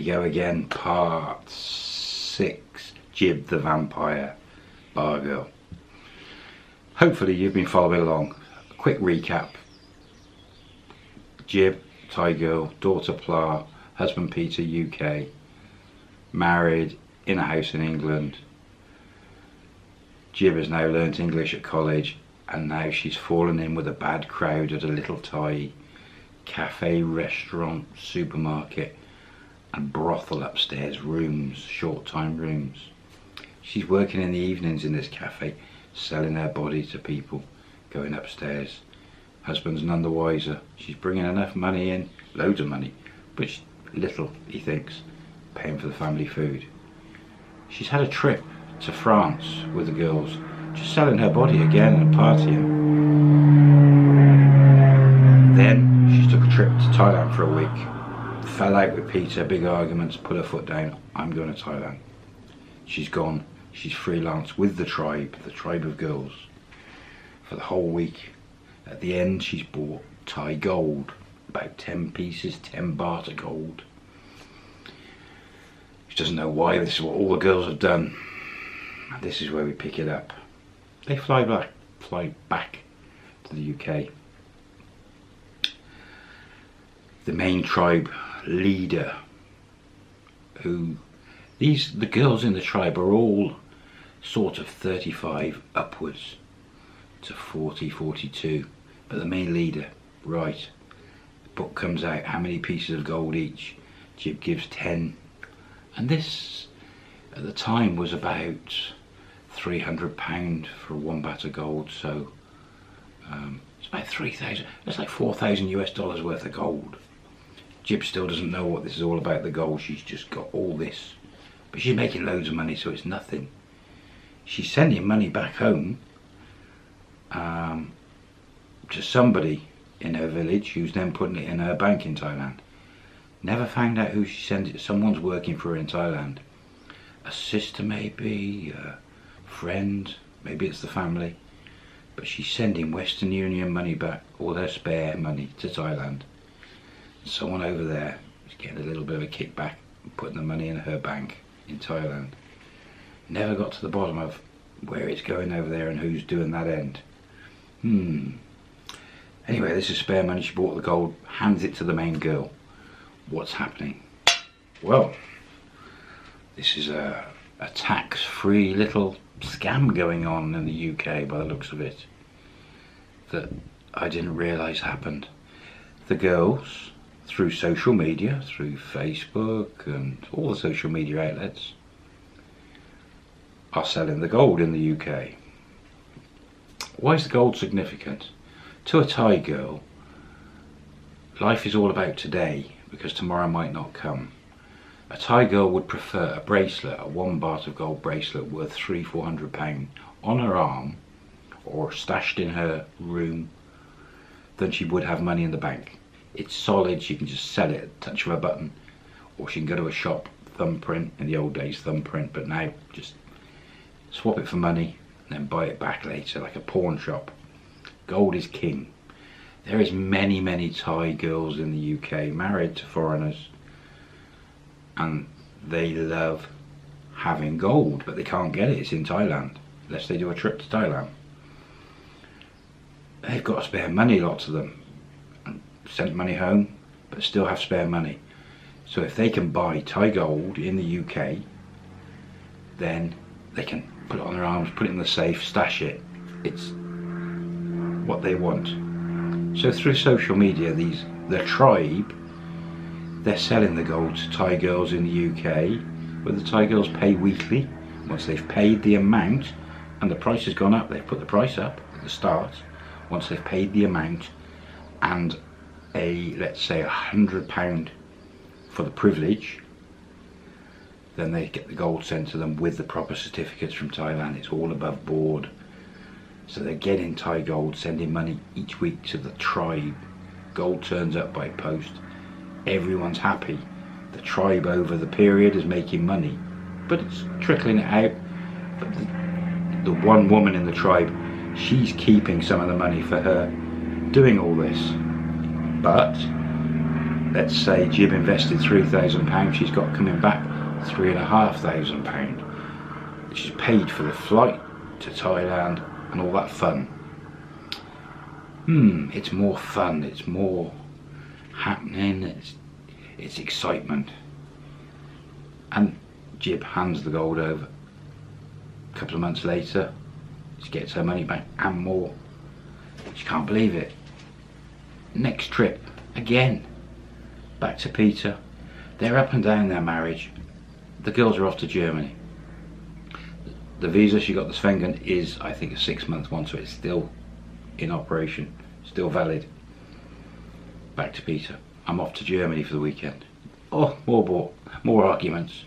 we go again, part 6, Jib the Vampire Bar Girl. Hopefully you've been following along. A quick recap. Jib, Thai girl, daughter Pla, husband Peter, UK, married, in a house in England. Jib has now learnt English at college, and now she's fallen in with a bad crowd at a little Thai cafe, restaurant, supermarket and brothel upstairs, rooms, short time rooms. She's working in the evenings in this cafe, selling her body to people, going upstairs. Husband's none the wiser. She's bringing enough money in, loads of money, but little, he thinks, paying for the family food. She's had a trip to France with the girls, just selling her body again and partying. Then she took a trip to Thailand for a week. Fell out with Peter, big arguments, put her foot down. I'm going to Thailand. She's gone. She's freelance with the tribe of girls, for the whole week. At the end, she's bought Thai gold, about 10 pieces, 10 baht of gold. She doesn't know why. This is what all the girls have done. And this is where we pick it up. They fly back to the UK. The main tribe leader, the girls in the tribe are all sort of 35 upwards to 40, 42, but the main leader, right, the book comes out, how many pieces of gold each? Jib gives 10, and this at the time was about £300 for 1 baht of gold, so it's about 3,000, that's like 4,000 US dollars worth of gold. Jib still doesn't know what this is all about, the gold. She's just got all this, but she's making loads of money, so it's nothing. She's sending money back home to somebody in her village, who's then putting it in her bank in Thailand. Never found out who she sent it. Someone's working for her in Thailand, a sister maybe, a friend, maybe it's the family, but she's sending Western Union money back, all her spare money, to Thailand. Someone over there is getting a little bit of a kickback, putting the money in her bank in Thailand. Never got to the bottom of where it's going over there and who's doing that end. Anyway, this is spare money. She bought the gold, hands it to the main girl. What's happening? Well, this is a tax-free little scam going on in the UK by the looks of it, that I didn't realise happened. The girls, through social media, through Facebook and all the social media outlets, are selling the gold in the UK. Why is the gold significant? To a Thai girl, life is all about today, because tomorrow might not come. A Thai girl would prefer a bracelet, a 1 baht of gold bracelet worth £300-400 on her arm, or stashed in her room, than she would have money in the bank. It's solid, she can just sell it at the touch of a button, or she can go to a shop, thumbprint, in the old days thumbprint, but now just swap it for money and then buy it back later, like a pawn shop. Gold is king. There is many Thai girls in the UK married to foreigners, and they love having gold, but they can't get it. It's in Thailand, unless they do a trip to Thailand. They've got spare money, lots of them, and sent money home, but still have spare money. So if they can buy Thai gold in the UK, then they can put it on their arms, put it in the safe, stash it. It's what they want. So through social media, the tribe, they're selling the gold to Thai girls in the UK, where the Thai girls pay weekly. Once they've paid the amount, and the price has gone up, they've put the price up at the start. Once they've paid the amount, and let's say £100 for the privilege, then they get the gold sent to them with the proper certificates from Thailand. It's all above board. So they're getting Thai gold, sending money each week to the tribe. Gold turns up by post. Everyone's happy. The tribe over the period is making money, but it's trickling it out. But the one woman in the tribe, she's keeping some of the money for her doing all this. But let's say Jib invested £3,000, she's got coming back £3,500. She's paid for the flight to Thailand and all that fun. It's more fun, it's more happening, it's excitement. And Jib hands the gold over. A couple of months later, she gets her money back and more. She can't believe it. Next trip, again, back to Peter. They're up and down their marriage. The girls are off to Germany. The visa she got, the Svengen, is I think a 6-month one, so it's still in operation, still valid. Back to Peter. I'm off to Germany for the weekend. Oh, more arguments.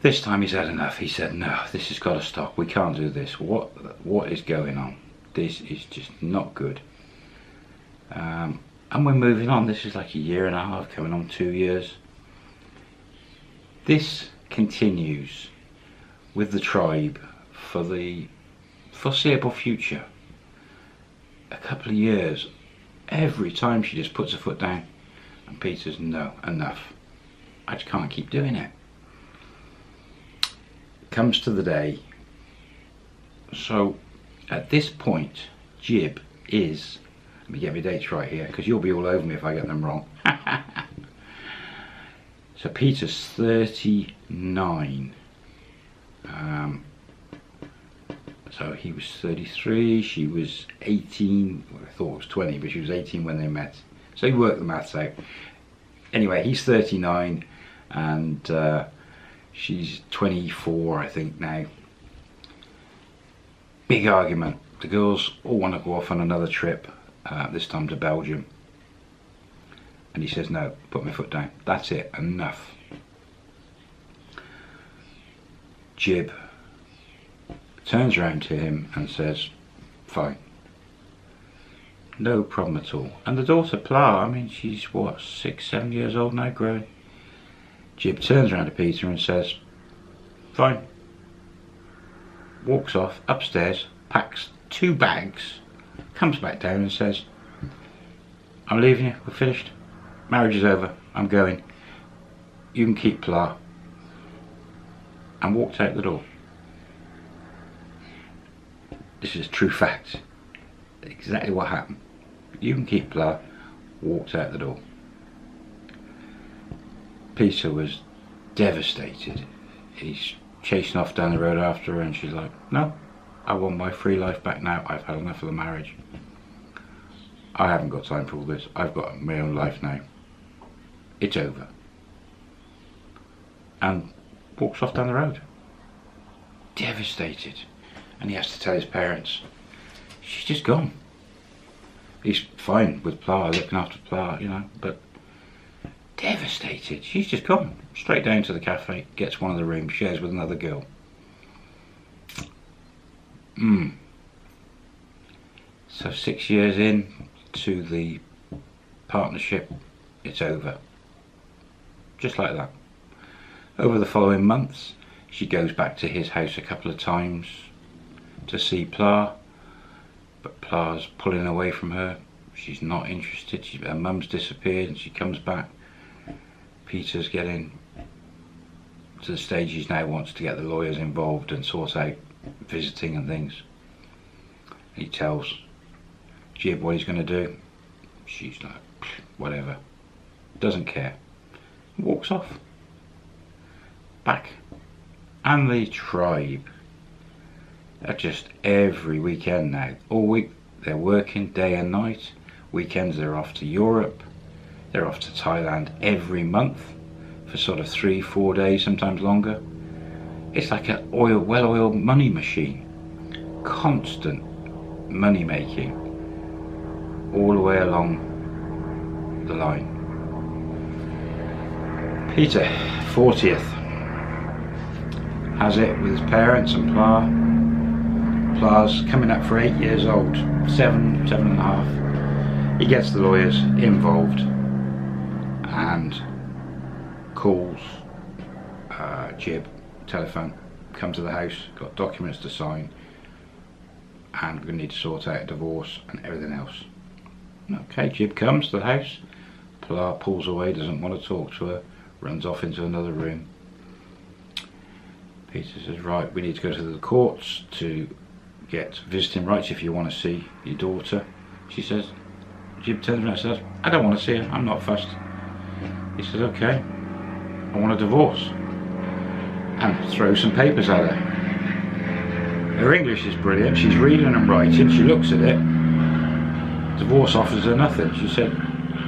This time he's had enough. He said, no, this has got to stop. We can't do this. What is going on? This is just not good. And we're moving on. This is like 1.5 years, coming on 2 years. This continues with the tribe for the foreseeable future. A couple of years. Every time she just puts her foot down, and Peter's, no, enough. I just can't keep doing it. Comes to the day. So at this point, Jib is, let me get my dates right here, because you'll be all over me if I get them wrong. So Peter's 39. So he was 33, she was 18, well, I thought it was 20, but she was 18 when they met. So he worked the maths out. Anyway, he's 39 and she's 24, I think, now. Big argument. The girls all want to go off on another trip, this time to Belgium. And he says, no, put my foot down. That's it, enough. Jib turns around to him and says, fine. No problem at all. And the daughter, Pla, I mean, she's what, 6, 7 years old now, growing. Jib turns around to Peter and says, fine. Walks off upstairs, packs 2 bags, comes back down and says, I'm leaving you, we're finished. Marriage is over, I'm going. You can keep Pla. And walked out the door. This is true fact. Exactly what happened. You can keep Pla. Walked out the door. Peter was devastated. He's chasing off down the road after her and she's like, no, I want my free life back now. I've had enough of the marriage. I haven't got time for all this. I've got my own life now. It's over. And walks off down the road. Devastated. And he has to tell his parents, she's just gone. He's fine with Pla, looking after Pla, you know, but devastated. She's just gone. Straight down to the cafe, gets one of the rooms, shares with another girl. So 6 years in to the partnership, it's over. Just like that. Over the following months, she goes back to his house a couple of times to see Pla, but Pla's pulling away from her. She's not interested. Her mum's disappeared and she comes back. Peter's getting to the stage he now wants to get the lawyers involved and sort out visiting and things. He tells Jib what he's going to do. She's like, whatever. Doesn't care. Walks off. Back. And the tribe are just every weekend now. All week they're working day and night. Weekends they're off to Europe. They're off to Thailand every month for sort of 3-4 days, sometimes longer. It's like a well-oiled money machine. Constant money making all the way along the line. Peter, 40th, has it with his parents and Pla. Pla's coming up for 8 years old, 7.5. He gets the lawyers involved and calls Jib, telephone, come to the house, got documents to sign, and we're going to need to sort out a divorce and everything else. Okay, Jib comes to the house, Pilar pulls away, doesn't want to talk to her, runs off into another room. Peter says, right, we need to go to the courts to get visiting rights if you want to see your daughter. She says, Jib turns around and says, I don't want to see her, I'm not fussed. He says, okay, I want a divorce. And throws some papers at her. Her English is brilliant, she's reading and writing, she looks at it. Divorce offers her nothing. She said,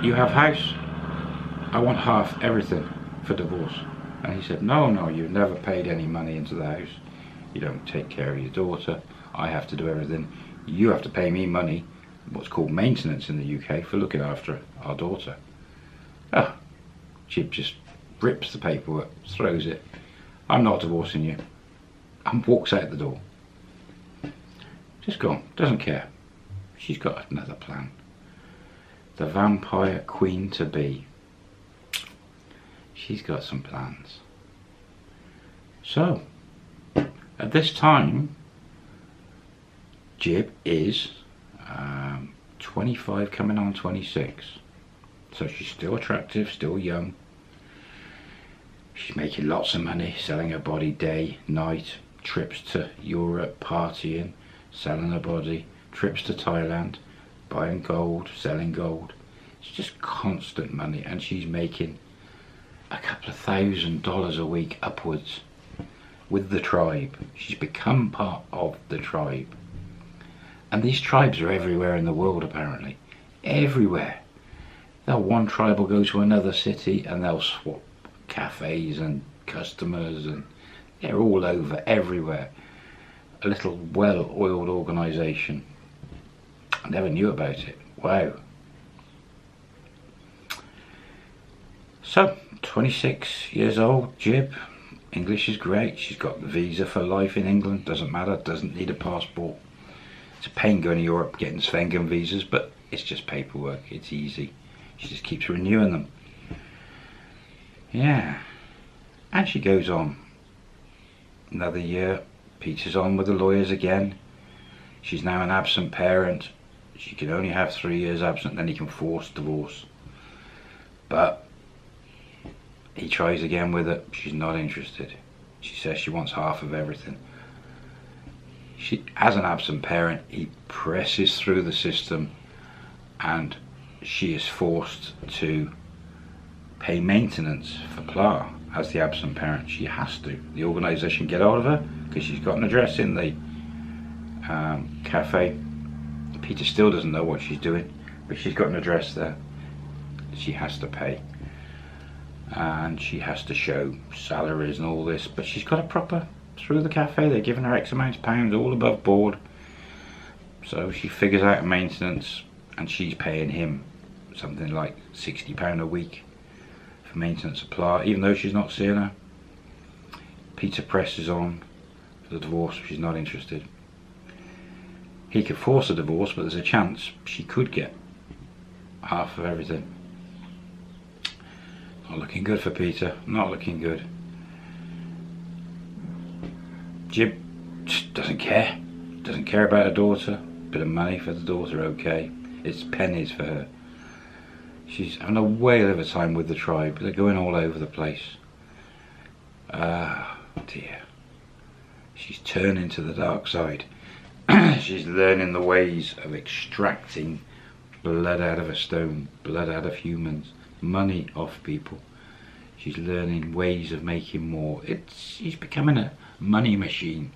you have house, I want half everything for divorce. And he said, no, no, you've never paid any money into the house. You don't take care of your daughter. I have to do everything. You have to pay me money, what's called maintenance in the UK, for looking after our daughter. Oh, Jib just rips the paperwork, throws it. I'm not divorcing you. And walks out the door. Just gone, doesn't care. She's got another plan. The vampire queen to be. She's got some plans. So, at this time, Jib is 25 coming on 26. So she's still attractive, still young. She's making lots of money, selling her body day, night, trips to Europe, partying, selling her body, trips to Thailand, buying gold, selling gold. It's just constant money, and she's making a couple of $1,000 a week upwards with the tribe. She's become part of the tribe. And these tribes are everywhere in the world apparently. Everywhere. One tribe will go to another city and they'll swap cafes and customers, and they're all over, everywhere. A little well-oiled organisation. I never knew about it. Wow. So, 26 years old, Jib. English is great. She's got the visa for life in England. Doesn't matter. Doesn't need a passport. It's a pain going to Europe getting Schengen visas, but it's just paperwork. It's easy. She just keeps renewing them. Yeah. And she goes on. Another year. Peter's on with the lawyers again. She's now an absent parent. She can only have 3 years absent, then he can force divorce. But he tries again with it. She's not interested. She says she wants half of everything. As an absent parent, he presses through the system, and she is forced to pay maintenance for Pilar as the absent parent. She has to. The organisation get hold of her because she's got an address in the cafe. Peter still doesn't know what she's doing, but she's got an address there. She has to pay, and she has to show salaries and all this, but she's got a proper through the cafe. They're giving her X amount of pounds, all above board. So she figures out maintenance, and she's paying him something like £60 a week for maintenance of Pilar, even though she's not seeing her. Peter presses on for the divorce. She's not interested. He could force a divorce, but there's a chance she could get half of everything. Not looking good for Peter. Not looking good. Jib just doesn't care. Doesn't care about her daughter. Bit of money for the daughter, okay. It's pennies for her. She's having a whale of a time with the tribe. They're going all over the place. Ah, dear. She's turning to the dark side. She's learning the ways of extracting blood out of a stone, blood out of humans, money off people. She's learning ways of making more. She's becoming a money machine.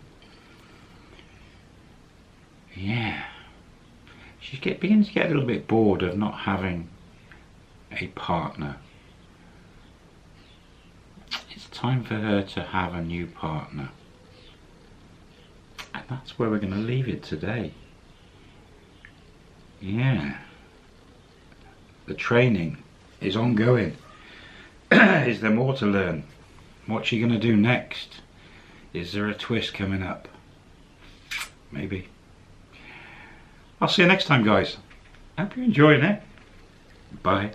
Yeah. She begins to get a little bit bored of not having a partner. It's time for her to have a new partner. And that's where we're going to leave it today. Yeah. The training is ongoing. Is there more to learn? What's she going to do next? Is there a twist coming up? Maybe. I'll see you next time, guys. Hope you're enjoying it. Bye.